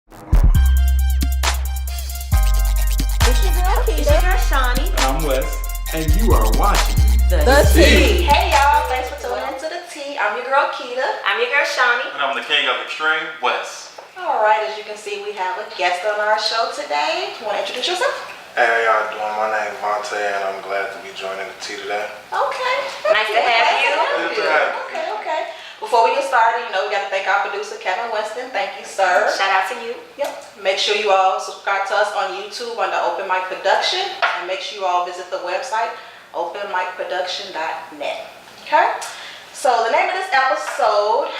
It's your girl Shawnee. I'm Wes, and you are watching The Tea. Hey y'all, thanks for tuning into the Tea. I'm your girl Keita. I'm your girl Shawnee. And I'm the king of extreme, Wes. Alright, as you can see, we have a guest on our show today. You want to introduce yourself? Hey, how y'all doing? My name is Monte, and I'm glad to be joining the Tea today. Okay. Nice to have you. Good to have you. Okay. Before we get started, we got to thank our producer, Kevin Winston. Thank you, sir. Shout out to you. Yep. Make sure you all subscribe to us on YouTube under Open Mic Production, and make sure you all visit the website, openmicproduction.net. Okay? So the name of this episode,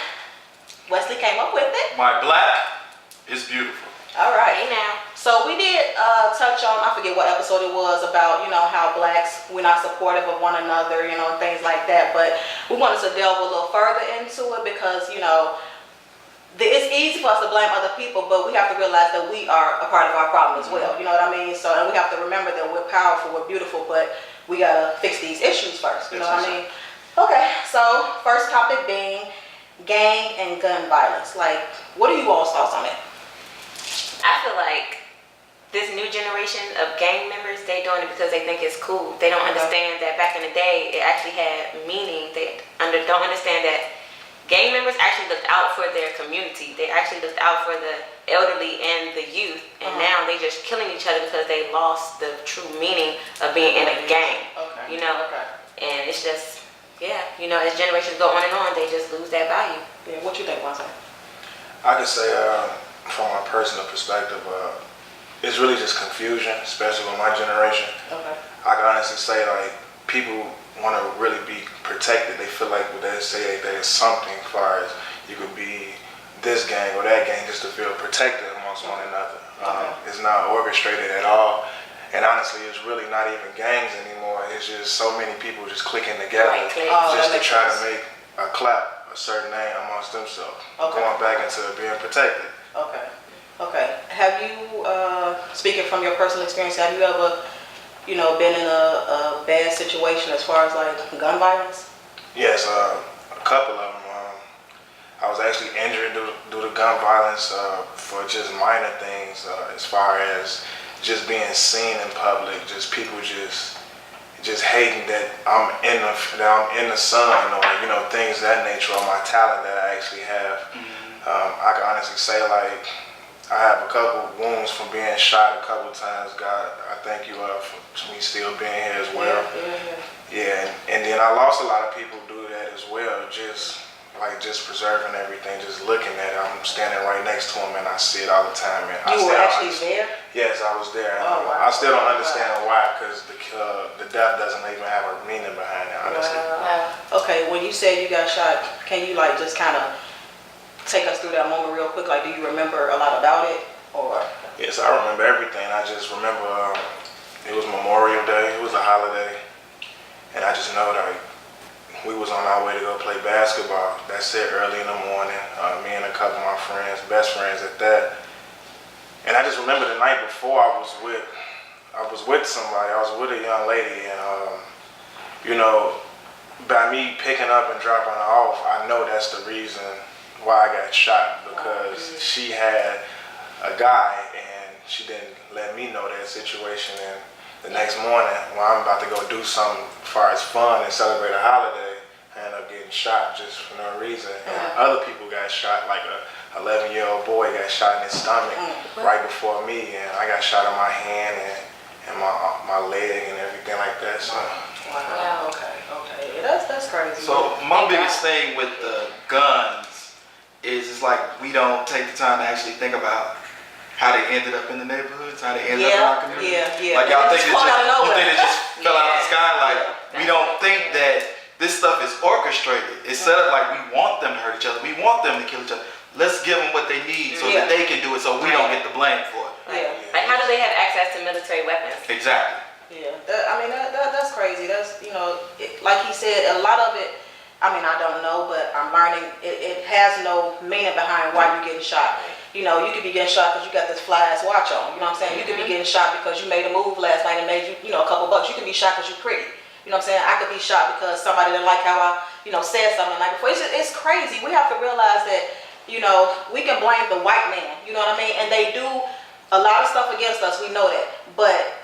Wesley came up with it. My black is beautiful. All right. Hey now. So we did touch on, I forget what episode it was, about, how blacks, we're not supportive of one another, things like that. But we wanted to delve a little further into it because, it's easy for us to blame other people, but we have to realize that we are a part of our problem as well. You know what I mean? So, and we have to remember that we're powerful, we're beautiful, but we got to fix these issues first. You know what I mean? Okay, so first topic being gang and gun violence. Like, what are you all's thoughts on it? I feel like this new generation of gang members, they doing it because they think it's cool. They don't understand that back in the day, it actually had meaning. They don't understand that gang members actually looked out for their community. They actually looked out for the elderly and the youth. And now they just killing each other because they lost the true meaning of being in a gang. Okay. And it's just, as generations go on and on, they just lose that value. Yeah, what you think, Monte? I could say, from my personal perspective, it's really just confusion, especially with my generation. Okay. I can honestly say, people want to really be protected. They feel like when they say that there's something as far as you could be this gang or that gang just to feel protected amongst one another. It's not orchestrated at all. And honestly, it's really not even gangs anymore. It's just so many people just clicking together just to try to make a certain name amongst themselves. Going back into being protected. Okay. Have you, speaking from your personal experience, have you ever, been in a bad situation as far as gun violence? Yes, a couple of them. I was actually injured due to gun violence for just minor things, as far as just being seen in public, just people just hating that I'm in the sun, or things of that nature, or my talent that I actually have. I can honestly say I have a couple wounds from being shot a couple times. God, I thank you for me still being here as well. Yeah, and then I lost a lot of people due to that as well. Just preserving everything, just looking at it. I'm standing right next to him and I see it all the time. And you were actually there? Yes, I was there. Oh, wow. I still don't understand why, because the death doesn't even have a meaning behind it, honestly. Wow. Okay, when you said you got shot, can you just kind of take us through that moment real quick? Do you remember a lot about it, or? Yes, I remember everything. I just remember it was Memorial Day. It was a holiday, and I just know that we was on our way to go play basketball. That's it, early in the morning. Me and a couple of my friends, best friends at that. And I just remember the night before I was with somebody. I was with a young lady, and by me picking up and dropping her off, I know that's the reason why I got shot, because she had a guy and she didn't let me know that situation. And the next morning, when I'm about to go do something as far as fun and celebrate a holiday, I ended up getting shot just for no reason. And other people got shot, like a 11-year-old boy got shot in his stomach right before me, and I got shot in my hand and my leg and everything like that. So. Wow. Okay. That's crazy. So my biggest thing with the guns is it's like we don't take the time to actually think about how they ended up in the neighborhoods, how they ended up in our community. Yeah. Y'all think you think it just fell out of the sky. We don't think that this stuff is orchestrated. It's set up like we want them to hurt each other. We want them to kill each other. Let's give them what they need so that they can do it, so we don't get the blame for it. How do they have access to military weapons? Exactly. Yeah, that's crazy. That's, like he said, a lot of it, I don't know, but I'm learning, it has no meaning behind why you're getting shot. You could be getting shot because you got this fly-ass watch on. You know what I'm saying? You could be getting shot because you made a move last night and made you, a couple bucks. You could be shot because you're pretty. You know what I'm saying? I could be shot because somebody didn't like how I, said something the night before. It's crazy. We have to realize that, we can blame the white man, you know what I mean? And they do a lot of stuff against us, we know that. But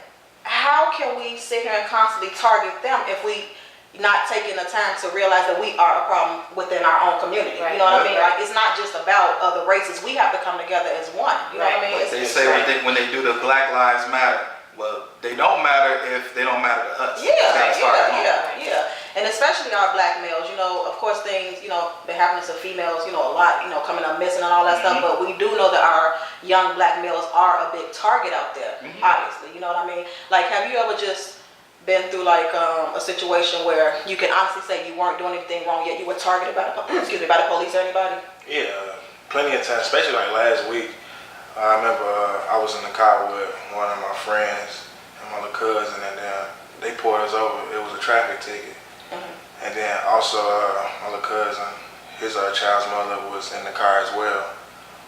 how can we sit here and constantly target them if we not taking the time to realize that we are a problem within our own community? Right. You know what I mean? Like, it's not just about other races. We have to come together as one. You know what I mean? But they say when they do the Black Lives Matter, well, they don't matter if they don't matter to us. Yeah. And especially our black males, of course things, been happening to females, a lot, coming up missing and all that stuff. But we do know that our young black males are a big target out there, obviously. You know what I mean? Like, have you ever just been through like a situation where you can honestly say you weren't doing anything wrong yet you were targeted by the by the police or anybody? Yeah, plenty of times, especially like last week. I remember I was in the car with one of my friends and my little cousin, and then they pulled us over. It was a traffic ticket. And then also my little cousin, his child's mother was in the car as well.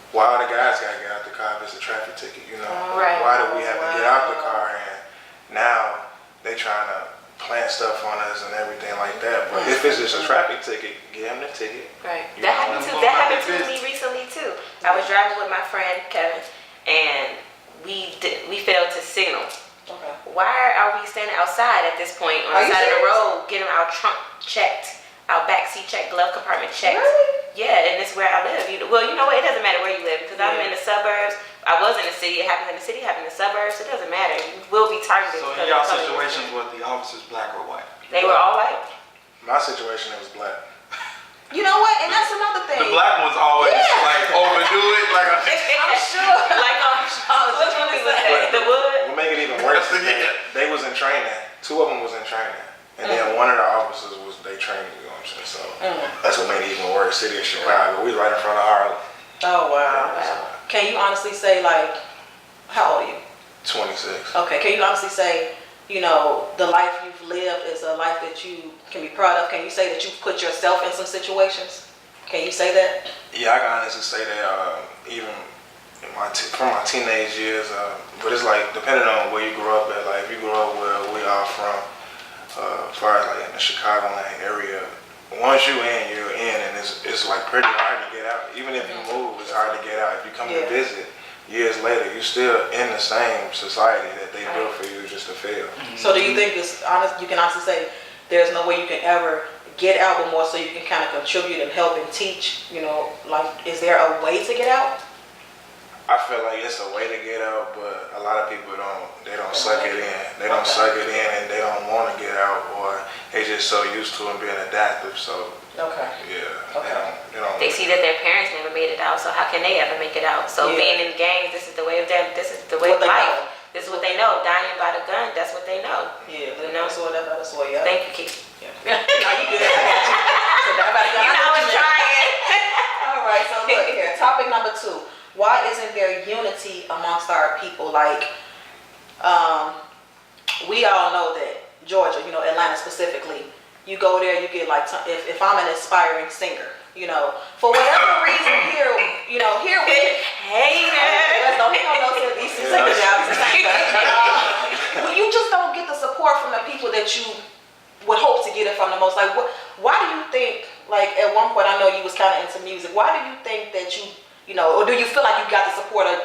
Why all the guys gotta get out the car if it's a traffic ticket, Right. Why do we have to get out the car? And now they trying to plant stuff on us and everything like that. But if it's just a traffic ticket, give them the ticket. Right. That happened to me recently too. I was driving with my friend Kevin, and we failed to signal. Okay. Why are we standing outside at this point on the side of the road, getting our trunk checked, our backseat checked, glove compartment checked? Really? Yeah, and it's where I live. Well, you know what? It doesn't matter where you live because I'm in the suburbs. I was in the city. It happened in the city. It happened in the suburbs. It doesn't matter. You will be targeted. So because in y'all of color. situations, were the officers black or white? They were all white. My situation, it was black. You know what? And that's another thing. The black ones always like overdo it. Like I'm sure. Like which one was that? The wood. What make it even worse is that they was in training. Two of them was in training. And then one of the officers was they training, you know what I'm saying? So that's what made it even worse. City of Chicago. We was right in front of Harlem. Oh, wow. Can you honestly say, like, how old are you? 26. Okay, can you honestly say, the life you've lived is a life that you can be proud of? Can you say that you put yourself in some situations? Can you say that? Yeah, I can honestly say that even in from my teenage years, but it's like depending on where you grew up at. Like if you grew up where we are from, as far as like in the Chicagoland area, once you're in, and it's like pretty hard to get out. Even if you move, it's hard to get out. If you come to visit years later, you're still in the same society that they built for you just to fail. So do you think it's honest? You can honestly say there's no way you can ever get out, but more so you can kind of contribute and help and teach. Like, is there a way to get out? I feel like it's a way to get out, but a lot of people don't suck it in. They don't suck it in, and they don't want to get out, or they just so used to it being adaptive. So they don't. They see that their parents never made it out, so how can they ever make it out? So being in gangs, this is the way of them. This is the way of life. This is what they know. Dying by the gun, that's what they know. Yeah, that's what yeah. Thank you, Keith. Yeah. No, you good. I got you. So die by the gun. I was trying. All right, so look here. Topic number 2. Why isn't there unity amongst our people? Like, we all know that Georgia, Atlanta specifically, you go there, you get like, if I'm an aspiring singer, for whatever reason here we haters. don't know these singers out. You just don't get the support from the people that you would hope to get it from the most. Like, why do you think, like, at one point I know you was kind of into music, why do you think that or do you feel like you got the support, or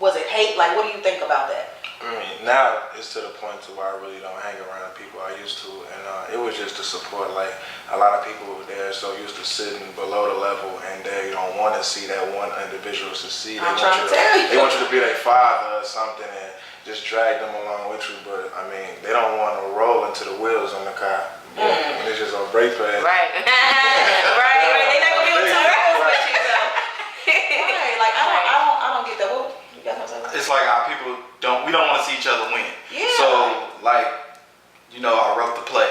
was it hate? Like, what do you think about that? I mean, now it's to the point to where I really don't hang around people I used to, and it was just the support. Like a lot of people, they're so used to sitting below the level, and they don't want to see that one individual succeed. They want you to be their father or something, and just drag them along with you. But I mean, they don't want to roll into the wheels on the car when it's just on brake pad. Right. Right. They're not gonna be able to roll with you. Right. Like I don't get that. What you got something? It's like our people we don't want to see each other win. Yeah. So like, I wrote the play,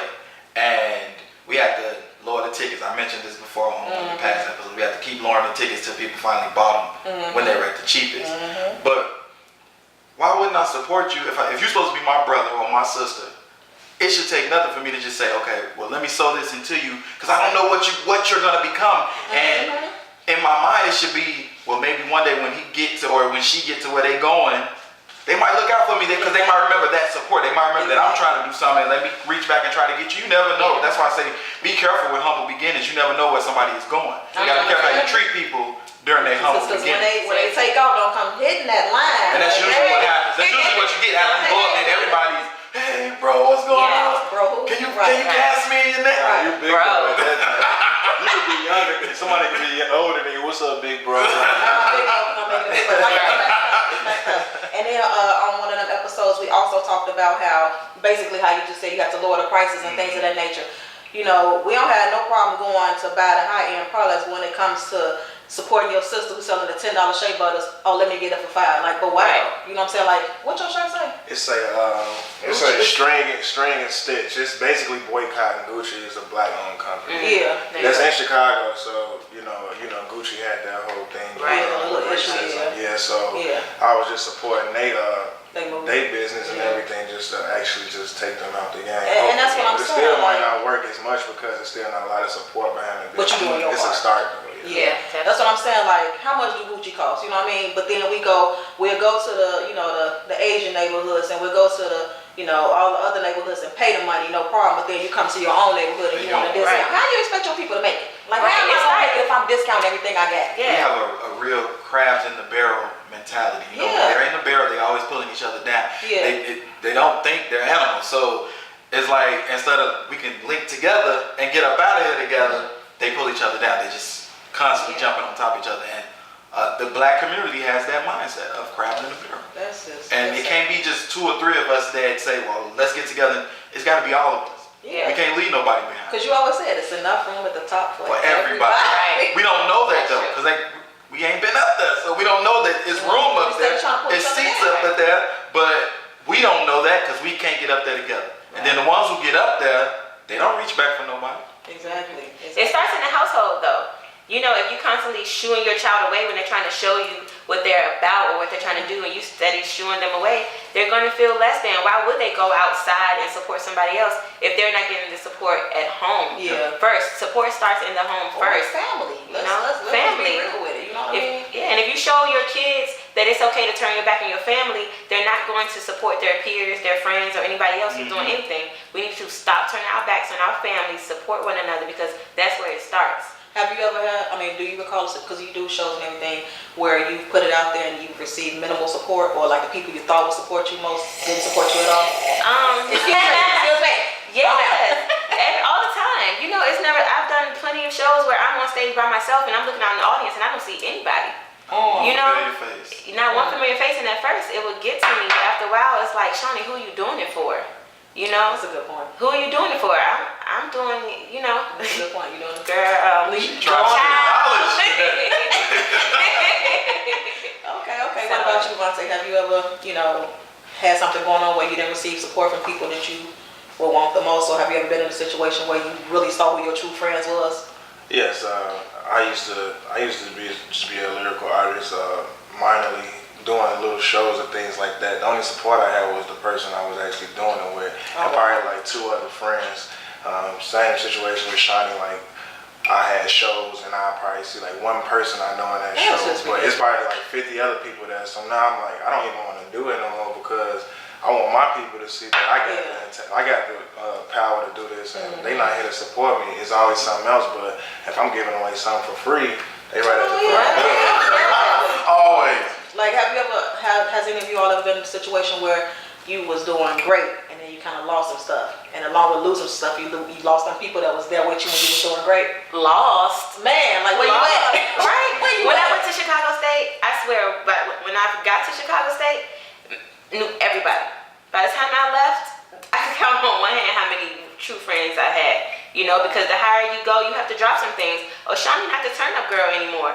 and we had to lower the tickets. I mentioned this before on the past episode. We had to keep lowering the tickets till people finally bought them when they were at the cheapest. But why wouldn't I support you if you're supposed to be my brother or my sister? It should take nothing for me to just say, okay, well, let me sow this into you, because I don't know what you're gonna become. And in my mind, it should be, well, maybe one day when he gets to, or when she gets to where they going, they might look out for me because they might remember that support. They might remember that I'm trying to do something. Let me reach back and try to get you. You never know. That's why I say be careful with humble beginnings. You never know where somebody is going. You gotta be careful how you treat people during their humble Because beginnings. when they take off, don't come hitting that line. And that's usually what happens. That's usually what you get after you go up and everybody's, hey bro, what's going on? Bro, Can you gas me in there? Right. You big bro at that time. You could be younger. Somebody could be older than you. What's up, big bro? And then on one of them episodes, we also talked about how you just said you have to lower the prices and things of that nature. You know, we don't have no problem going to buy the high-end products when it comes to supporting your sister who's selling the $10 shea butters. Oh, let me get it for $5. Like, but why? You know what I'm saying? Like, what your shirt say? It's a string and stitch. It's basically boycotting Gucci. Is a black-owned company. Yeah. That's in Chicago, so you know Gucci had that whole thing. Right. A little issue. Yeah. So I was just supporting they business and everything, just to actually just take them out the game. And that's what I'm saying. saying. It still might not work as much because there's still not a lot of support behind it. But you doing your It's part. a start. Yeah, that's what I'm saying. Like, how much do Gucci cost? You know what I mean? But then we'll go to the Asian neighborhoods, and we'll go to all the other neighborhoods and pay the money, no problem. But then you come to your own neighborhood and you want a discount. How do you expect your people to make it? Like, how am I gonna make it if I'm discounting everything I got? We have a real crabs in the barrel mentality. You know, when they're in the barrel, they always pulling each other down. Yeah. They don't think they're animals. So it's like instead of we can link together and get up out of here together, they pull each other down. They just constantly jumping on top of each other. And the black community has that mindset of crabs in the barrel. And it can't be just 2 or 3 of us that say, well, let's get together. It's got to be all of us. Yeah. We can't leave nobody behind. Because you always said it's enough room at the top for everybody. Right. We don't know that though, because we ain't been up there, so we don't know that it's room up there, it's seats up there, but we don't know that because we can't get up there together. And then the ones who get up there, they don't reach back for nobody. Exactly. It starts in the household though. You know, if you constantly shooing your child away when they're trying to show you what they're about or what they're trying to do, and you steady shooing them away, they're going to feel less than. Why would they go outside and support somebody else if they're not getting the support at home? Yeah. First, support starts in the home first. Family. Let's be family. real with it. You know what I mean? Yeah, and if you show your kids that it's okay to turn your back on your family, they're not going to support their peers, their friends, or anybody else who's doing anything. We need to stop turning our backs on our families, support one another, because that's where it starts. Have you ever had, do you recall, because you do shows and everything, where you put it out there and you received minimal support, or like the people you thought would support you most didn't support you at all? Excuse me. Yes. All the time. You know, I've done plenty of shows where I'm on stage by myself and I'm looking out in the audience and I don't see anybody. You know, not one familiar face, and at first it would get to me, but after a while it's like, Shawnee, who are you doing it for? You know? That's a good point. Who are you doing it for? I'm doing, you know. That's a good point. You doing it? Girl, She trying to acknowledge Okay. What about you, Vontae? Have you ever, had something going on where you didn't receive support from people that you would want the most, or have you ever been in a situation where you really saw who your true friends was? Yes, I used to be a lyrical artist, minorly doing little shows and things like that. The only support I had was the person I was actually doing it with, and probably like 2 other friends. Same situation with Shawnee, like I had shows and I probably see like 1 person I know in that show, but it's probably like 50 other people there. So now I'm like, I don't even want to do it no more because I want my people to see that I got the power to do this, and they not here to support me. It's always something else, but if I'm giving away something for free, they right at the front. Always. Like, has any of you all ever been in a situation where you was doing great and then you kind of lost some stuff, and along with losing stuff, you lost some people that was there with you when you was doing great? Lost? Man, like where you at? Right. When I went to Chicago State, I swear, but when I got to Chicago State, knew everybody. By the time I left, I could count on one hand how many true friends I had. You know, because the higher you go, you have to drop some things. Oh, Shawnee not the turn-up girl anymore.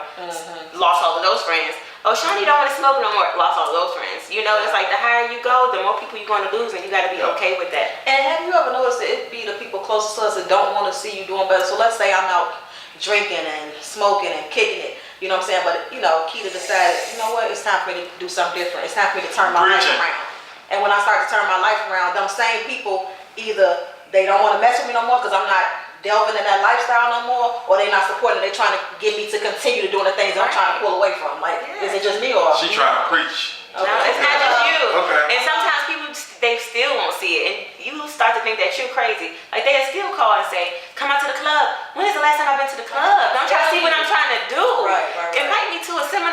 Lost all of those friends. Oh, Shawnee don't want to smoke no more. Lost all of those friends. You know, it's like the higher you go, the more people you're going to lose, and you got to be okay with that. And have you ever noticed that it be the people closest to us that don't want to see you doing better? So let's say I'm out drinking and smoking and kicking it. You know what I'm saying? But, Keita decided, you know what? It's time for me to do something different. It's time for me to turn my life around. And when I start to turn my life around, them same people, either they don't want to mess with me no more because I'm not delving in that lifestyle no more, or they're not supporting. They're trying to get me to continue to doing the things I'm trying to pull away from. Like, is it just me or? She trying to preach. No, it's not just you. Okay. And sometimes people, they still won't see it, and you start to think that you're crazy. Like, they'll still call and say, come out to the club. When is the last time I've been to the club? Don't try to see what I'm trying to do. Right. Invite me to a seminar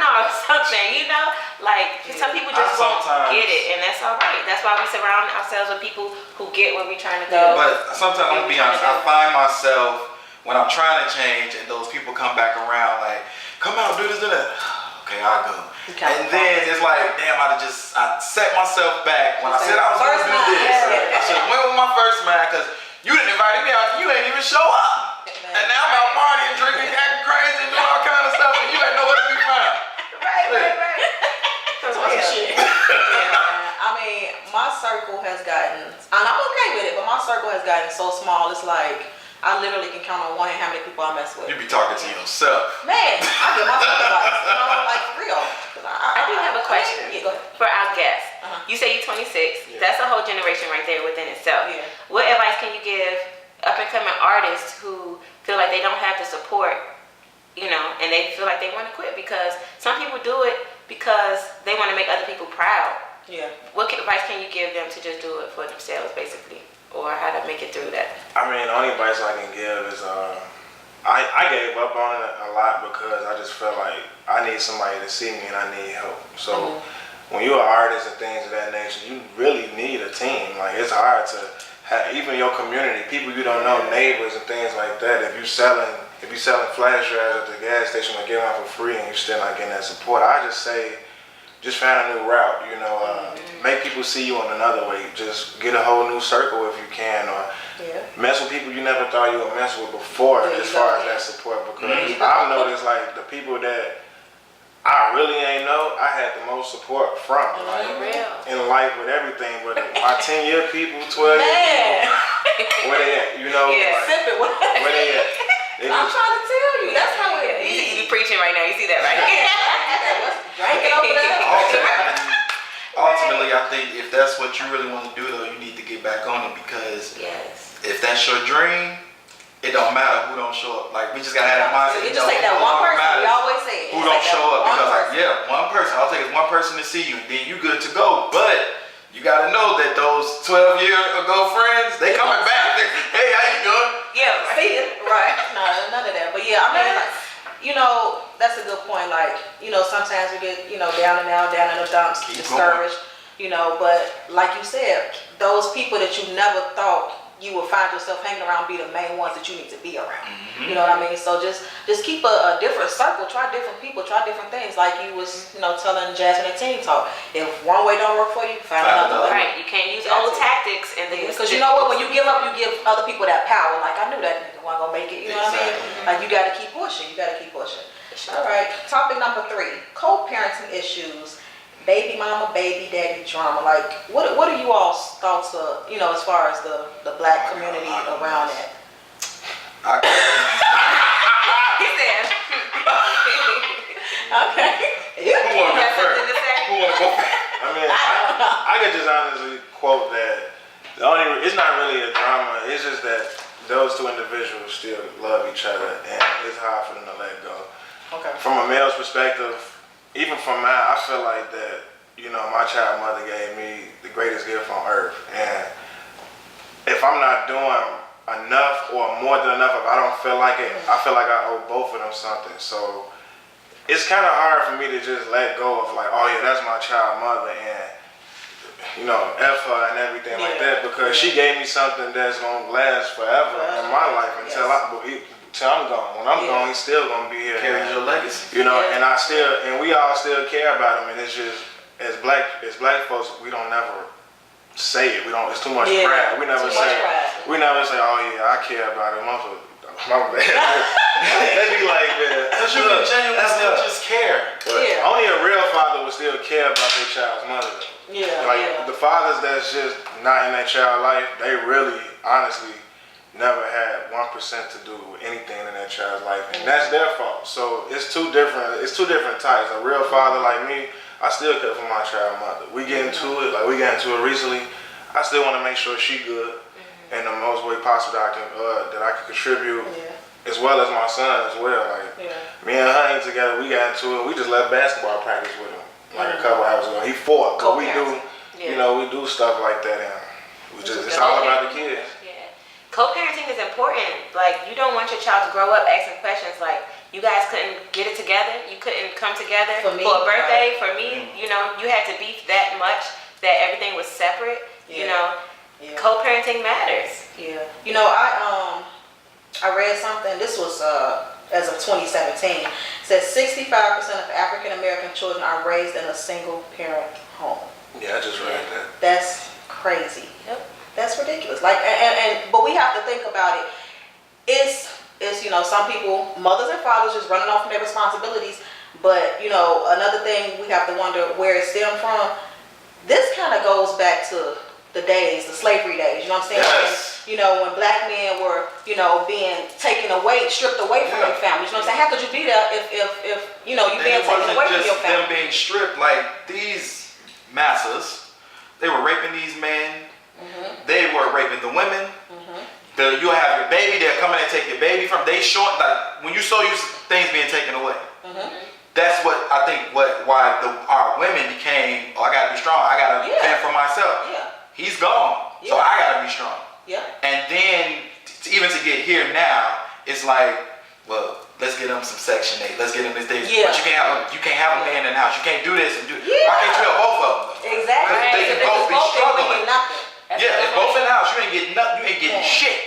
something, you know? Like, some people just won't get it, and that's all right. That's why we surround ourselves with people who get where we're trying to go. But sometimes, I'm gonna be honest, I find myself when I'm trying to change and those people come back around like, come out, do this, do that. Okay, I'll go. Okay. And then it's like, damn, I set myself back when I said I was going to do this. I should have went with my first mind because you didn't invite me out and you ain't even show up. And now I'm out partying, drinking, acting crazy, and doing all kind of stuff, and you ain't nowhere to be found. Right. I mean, my circle has gotten, and I'm okay with it, but my circle has gotten so small, it's like, I literally can count on one hand how many people I mess with. You be talking to yourself. Man, I get myself advice, like for real. I do have a question for our guest. You say you're 26. That's a whole generation right there within itself. Yeah. What advice can you give up and coming artists who feel like they don't have the support, and they feel like they want to quit? Because some people do it because they want to make other people proud. Yeah. What advice can you give them to just do it for themselves, basically, or how to make it through that? I mean, the only advice I can give is I gave up on it a lot because I just felt like I need somebody to see me and I need help. So when you're an artist and things of that nature, you really need a team. Like, it's hard to have even your community, people you don't know, neighbors and things like that. If you're selling flash drives at the gas station or get one for free and you're still not getting that support, I just say, just find a new route, make people see you in another way. Just get a whole new circle if you can, or mess with people you never thought you would mess with before as far as that support. Because I've noticed, like, the people that I really ain't know, I had the most support from, like, in life with everything. But my 10-year people, 12 years people, where they at, where they at? I'm trying to tell you, that's how it is. You preaching right now, you see that, right? Drinking over there. Ultimately, I think if that's what you really want to do, though, you need to get back on it because if that's your dream, it don't matter who don't show up. Like, we just gotta have that mindset. It's just like that one person, we always say it. Who don't show up because, one person. I'll take it one person to see you, then you good to go. But you gotta know that those 12-year ago friends, they coming back. Hey, how you doing? Yeah, see it. Right. No, none of that. But yeah, I mean, like, that's a good point. Like, sometimes we get, down and out, down in the dumps, discouraged, but like you said, those people that you never thought you would find yourself hanging around be the main ones that you need to be around. You know what I mean? So just keep a different circle, try different people, try different things. Like you was, telling Jasmine and Team Talk. If one way don't work for you, find another way. Right, you can't use old tactics and things. Because you know what, when you give up, you give other people that power. Like, I knew that nigga wasn't gonna make it, you know what I mean? Like, you gotta keep pushing, All right, topic number 3, co-parenting issues. Baby mama, baby daddy drama. Like, what are you all's thoughts of, as far as the black community around that? He said. Okay. Who want to go first? I mean, I could just honestly quote that it's not really a drama. It's just that those two individuals still love each other, and it's hard for them to let go. Okay. From a male's perspective, even from mine, I feel like that, my child mother gave me the greatest gift on earth. And if I'm not doing enough or more than enough, if I don't feel like it, I feel like I owe both of them something. So it's kind of hard for me to just let go of like, oh yeah, that's my child mother and, F her and everything like that, because she gave me something that's going to last forever in my life until I'm gone. When I'm gone, he's still gonna be here. Carry your legacy. And we all still care about him. And it's just as black folks, we don't never say it. It's too much pride. We never say, oh yeah, I care about him. My bad. That'd be like, man. Because you can genuinely still just care. Only a real father would still care about their child's mother. The fathers that's just not in their child's life, they really, honestly, never had 1% to do with anything in that child's life, and that's their fault. So it's two different types. A real father like me, I still care for my child mother. We get into it recently. I still want to make sure she good in the most way possible that I can contribute, as well as my son as well. Like me and her ain't together. We got into it. We just left basketball practice with him like a couple hours ago. He 4, but we do, we do stuff like that, and it's all about the kids. Co-parenting is important. Like, you don't want your child to grow up asking questions like, you guys couldn't get it together. You couldn't come together For me, a birthday. right. For me, you know, you had to beef that much that everything was separate. You Yeah. know, Yeah. co-parenting matters. Yeah. You know, I read something. This was as of 2017. It says 65% of African American children are raised in a single parent home. Yeah, I just read that. That's crazy. Yep. That's ridiculous. Like, but we have to think about it. It's you know, some people, mothers and fathers, just running off from their responsibilities. But you know, another thing we have to wonder where it stemmed from. This kind of goes back to the days, the slavery days. You know what I'm saying? Yes. And, you know, when black men were, you know, being taken away, stripped away from their families. You know what I'm saying? How could you be there if you know, you're being And it taken wasn't away from just your family? them being stripped. Like these masses, they were raping these men. They were raping the women. You'll have your baby. They're coming and take your baby from. They short like when you so used to things being taken away. That's what I think. Why our women became. Oh, I gotta be strong. I gotta fend for myself. Yeah. He's gone, so Yeah. I gotta be strong. Yeah. And then even to get here now, it's like, well, let's get him some Section 8. Let's get him this thing. Yeah. But you can't have a man in the house. You can't do this and do. Yeah. Why can't you help both of them? Exactly. Because they can If both it's be both, they struggling. get nothing. That's Yeah, what if I'm both in saying. the house, you ain't getting nothing. You ain't getting Yeah. shit.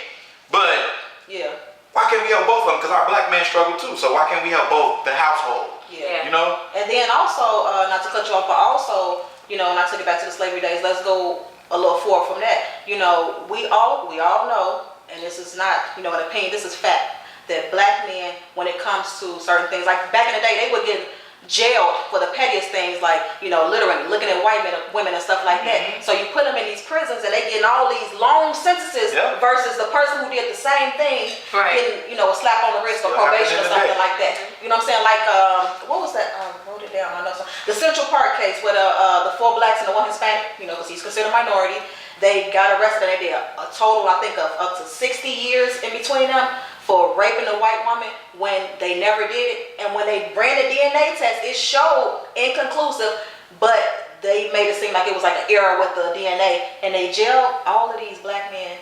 But Yeah. why can't we help both of them? Because our black men struggle too. So why can't we help both the household? Yeah. You know? And then also, not to cut you off, but also, you know, and I took it back to the slavery days. Let's go a little forward from that. You know, we all know, and this is not, you know, an opinion. This is fact that black men, when it comes to certain things, like back in the day, they would get jailed for the pettiest things, like, you know, littering, looking at white men, women, and stuff like that. So you put them in these prisons, and they getting all these long sentences Yep. versus the person who did the same thing Right. getting, you know, a slap on the wrist or Still probation or happening something today. like that. You know what I'm saying? Like, what was that? I wrote it down. I know some. The Central Park case where the 4 blacks and the 1 Hispanic, you know, because he's considered a minority, they got arrested and they did a total, I think, of up to 60 years in between them for raping a white woman when they never did it. And when they ran a DNA test, it showed inconclusive, but they made it seem like it was like an error with the DNA, and they jailed all of these black men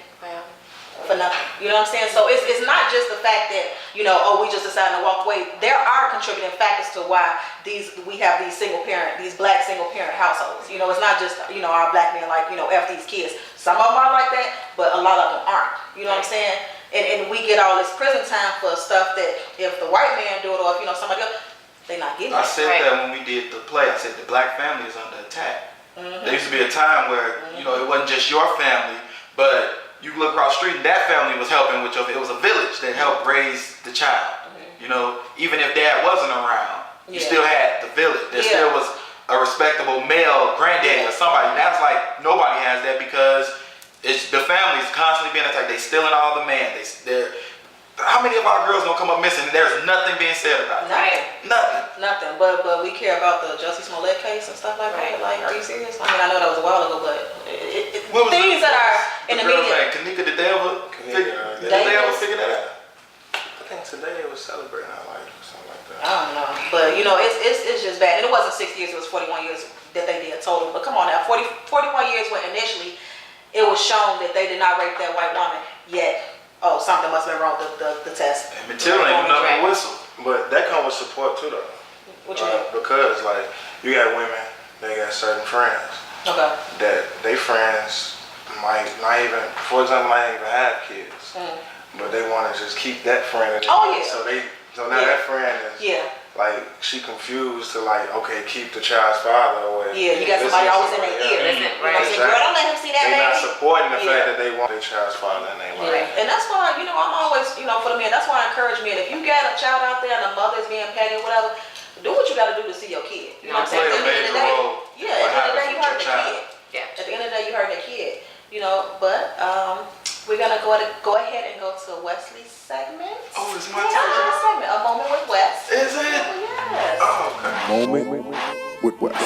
for nothing. You know what I'm saying? So it's not just the fact that, you know, oh, we just decided to walk away. There are contributing factors to why we have these black single parent households. You know, it's not just, you know, our black men like, you know, F these kids. Some of them are like that, but a lot of them aren't. You know what I'm saying? And we get all this prison time for stuff that if the white man do it or if, you know, somebody else, they not getting I it. said that when we did the play. I said the black family is under attack. There used to be a time where, you know, it wasn't just your family, but you look across the street and that family was helping with it was a village that helped raise the child. You know, even if dad wasn't around, you still had the village. There still was a respectable male granddaddy or somebody. And that's like, nobody has that because it's the family's constantly being attacked. They stealing all the man. They're how many of our girls gonna come up missing and there's nothing being said about it? Nothing. But we care about the Jussie Smollett case and stuff like that. Like, are you serious? I mean, I know that was a while ago, but things that are in the media. Kanika, did they ever figure that out? I think today it was celebrating our life or something like that. I don't know, but you know, it's just bad. And it wasn't 6 years; it was 41 years that they did total. But come on now, 41 years when initially it was shown that they did not rape that white woman. Yet, something must have been wrong with the test. And Matilda ain't know the whistle. But that comes with support too, though. What you mean? Because like you got women, they got certain friends Okay. that they friends might not even, for example, might not even have kids, but they want to just keep that friend. In So now that friend is like she confused to like, okay, keep the child's father away. Yeah, you got somebody always in their ear. Listen, You know what I'm saying? Girl, don't let him see that They're not baby. supporting the fact that they want their child's father in their life. Right. And that's why, you know, I'm always, you know, for the men, that's why I encourage men, if you got a child out there and the mother's being petty or whatever, do what you got to do to see your kid. You know what I'm saying? At the end of the day, at the end of the day, you hurt the kid. Yeah. At the end of the day, you hurt the kid. You know, but we're going to go ahead and go to Wesley's segment. Oh, it's my Yeah, turn. segment. A moment with Wes. Is it? Yes. Oh, okay. Moment with Wes.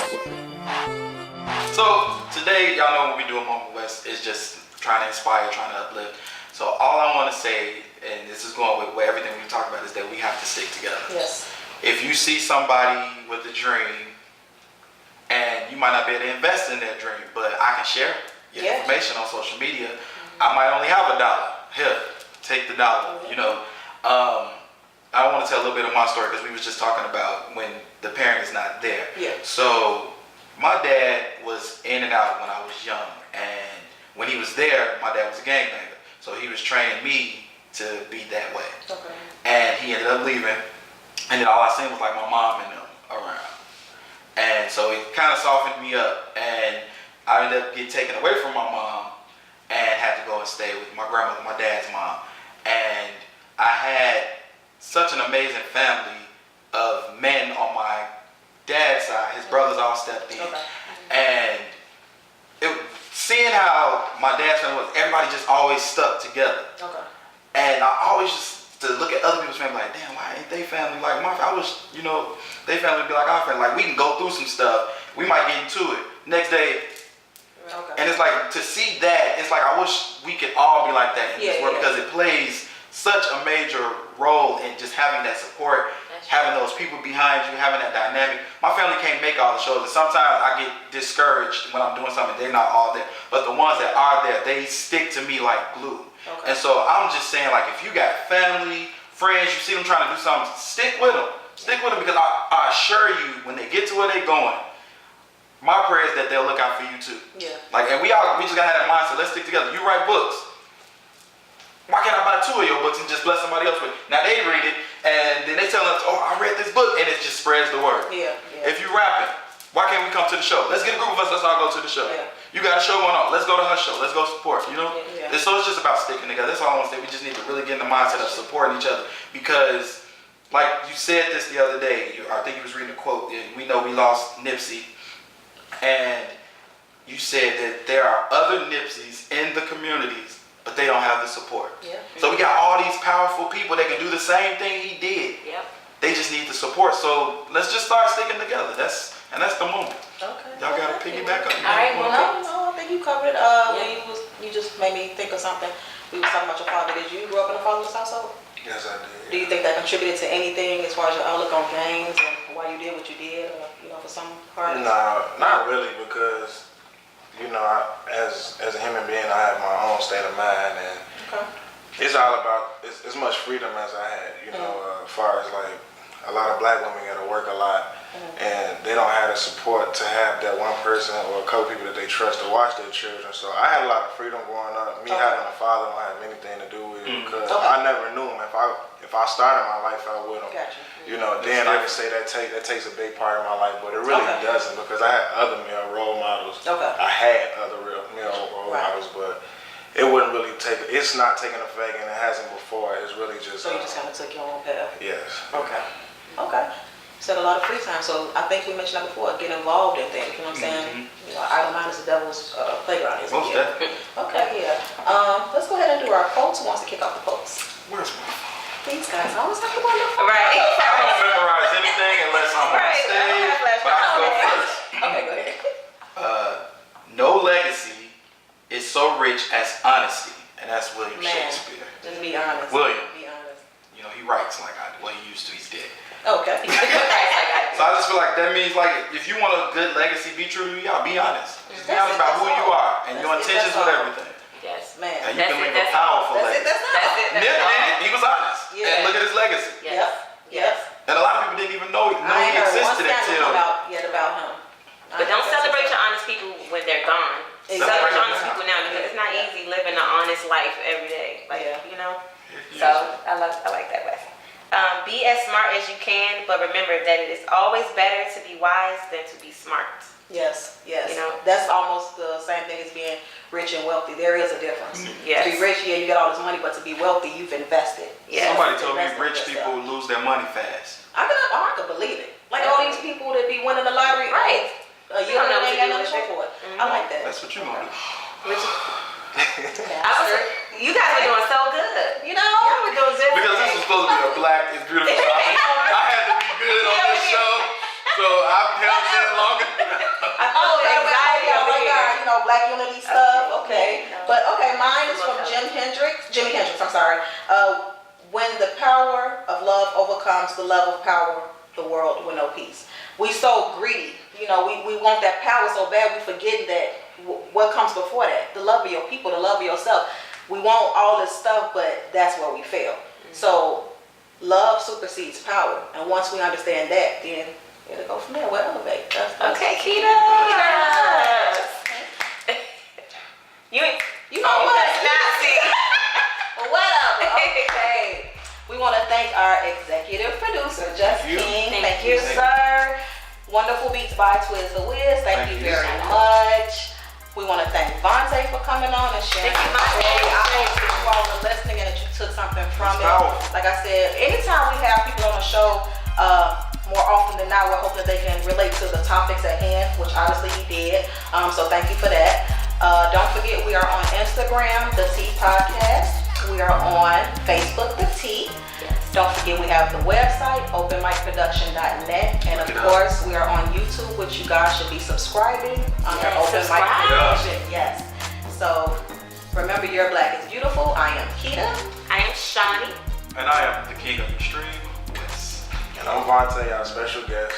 So today, y'all know when we do a moment with Wes, it's just trying to inspire, trying to uplift. So all I want to say, and this is going with everything we talk about, is that we have to stick together. Yes. If you see somebody with a dream, and you might not be able to invest in that dream, but I can share your information on social media. I might only have $1. Here, take the $1. You know, I want to tell a little bit of my story because we was just talking about when the parent is not there. Yeah. So my dad was in and out when I was young, and when he was there, my dad was a gangbanger. So he was training me to be that way. Okay. And he ended up leaving, and then all I seen was like my mom and them around. And so it kind of softened me up, and I ended up getting taken away from my mom and had to go and stay with my grandmother, my dad's mom. And I had such an amazing family of men on my dad's side. His brothers all stepped in. Okay. And seeing how my dad's family was, everybody just always stuck together. Okay. And I always just to look at other people's family like, damn, why ain't they family like my family? I wish, they family would be like our family. Like, we can go through some stuff. We might get into it. Next day, Okay. and it's like, to see that, it's like, I wish we could all be like that in this world, because it plays such a major role in just having that support, having those people behind you, having that dynamic. My family can't make all the shows, and sometimes I get discouraged when I'm doing something, they're not all there. But the ones that are there, they stick to me like glue. Okay. And so I'm just saying, like, if you got family, friends, you see them trying to do something, stick with them. Stick with them, because I assure you, when they get to where they're going, my prayer is that they'll look out for you too. Yeah. Like, and we just gotta have that mindset. Let's stick together. You write books. Why can't I buy 2 of your books and just bless somebody else with it? Now they read it, and then they tell us, oh, I read this book, and it just spreads the word. Yeah. If you rapping, why can't we come to the show? Let's get a group of us. Let's all go to the show. Yeah. You got a show going on. Let's go to her show. Let's go support. Yeah. And so it's just about sticking together. That's all I want to say. We just need to really get in the mindset of supporting each other, because, like you said this the other day. I think you was reading a quote. We know we lost Nipsey. And you said that there are other Nipseys in the communities, but they don't have the support. Yeah. So we got all these powerful people that can do the same thing he did. Yep. They just need the support. So let's just start sticking together. That's the moment. Okay. Y'all got to piggyback up. All right, well, No, I think you covered it. When you just made me think of something. We was talking about your father. Did you grow up in a fatherless household? Yes, I Do did. you think that contributed to anything as far as your outlook on games and why you did what you did, or for some part? No, not really, because as a human being, I have my own state of mind, and Okay. it's all about as much freedom as I had. As far as like a lot of black women got to work a lot, and they don't have the support to have that one person or a couple people that they trust to watch their children. So I had a lot of freedom growing up. Me having a father don't have anything to do with it, because I never knew him. If I started my life out with him, Gotcha. then I can say that takes a big part of my life, but it really doesn't, because I had other male role models. Okay. I had other real male role models, but it wouldn't really it's not taking effect, and it hasn't before. It's really just. So you just kind of took your own path. Yes. Okay. Said a lot of free time. So I think we mentioned that before. Get involved in things. You know what I'm saying? Idle mind is the devil's playground. Most definitely. Okay. Yeah. Let's go ahead and do our quotes. Who wants to kick off the quotes? Where's my phone? These guys always have to go on the phone. Right. I don't memorize anything unless I'm on stage, but I can go first. Okay, go ahead. No legacy is so rich as honesty, and that's William Man, Shakespeare. just be honest. William. Be honest. He writes like I do. Well, he used to. He's dead. Okay. So I just feel like that means, like, if you want a good legacy, be true to who you are. Be honest. Just be honest about who you are and your intentions with everything. Yes. Man. And you That's can it, leave a that's powerful That's it. legacy. That's it. Nip did it. He was honest. Yeah. And look at his legacy. Yes. Yep. And a lot of people didn't even know he I ain't heard one existed scandal until. about him. But don't celebrate your honest people when they're gone. Exactly. Celebrate your honest people now, because it's not easy living an honest life every day. Like, So I like that way. Be as smart as you can, but remember that it is always better to be wise than to be smart. Yes. You That's almost the same thing as being rich and wealthy. There is a difference. Yes. To be rich, you got all this money, but to be wealthy, you've invested. Yes. Somebody told me Invest in rich yourself. people lose their money fast. I could believe it. Like all these people that be winning the lottery, Right. You don't know what they got nothing to show for it. I like that. That's what you want to do. You guys are doing so good. You know, we're doing good. Because this was supposed to be a black is beautiful topic. I had to be good on this show, so I've held it in longer. Anxiety over here. Black unity stuff. Okay. But mine is from Jimi Hendrix, I'm sorry. When the power of love overcomes the love of power, the world will know peace. We so greedy. We want that power so bad, we forget that what comes before that. The love of your people, the love of yourself. We want all this stuff, but that's where we fail. So love supersedes power. And once we understand that, then it'll go from there. We'll elevate. That's Okay, Keita. You know what? Nazi. Whatever. Okay. We want to thank our executive producer, Just King. Thank you, sir. Wonderful beats by Twiz the Wiz. Thank you very much. We want to thank Vontae for coming on and sharing. Thank you, Vontae. I hope that you all were listening and that you took something from it. Like I said, anytime we have people on the show, more often than not, we're hoping that they can relate to the topics at hand, which obviously he did. So thank you for that. Don't forget, we are on Instagram, The T Podcast. We are on Facebook, The T. Don't forget, we have the website, openmicproduction.net. And of course, we are on YouTube, which you guys should be subscribing under Open Mic Production. Yes. So remember, your black is beautiful. I am Keita. I am Shawnee. And I am the king of extreme West. And I'm Vontae, our special guest.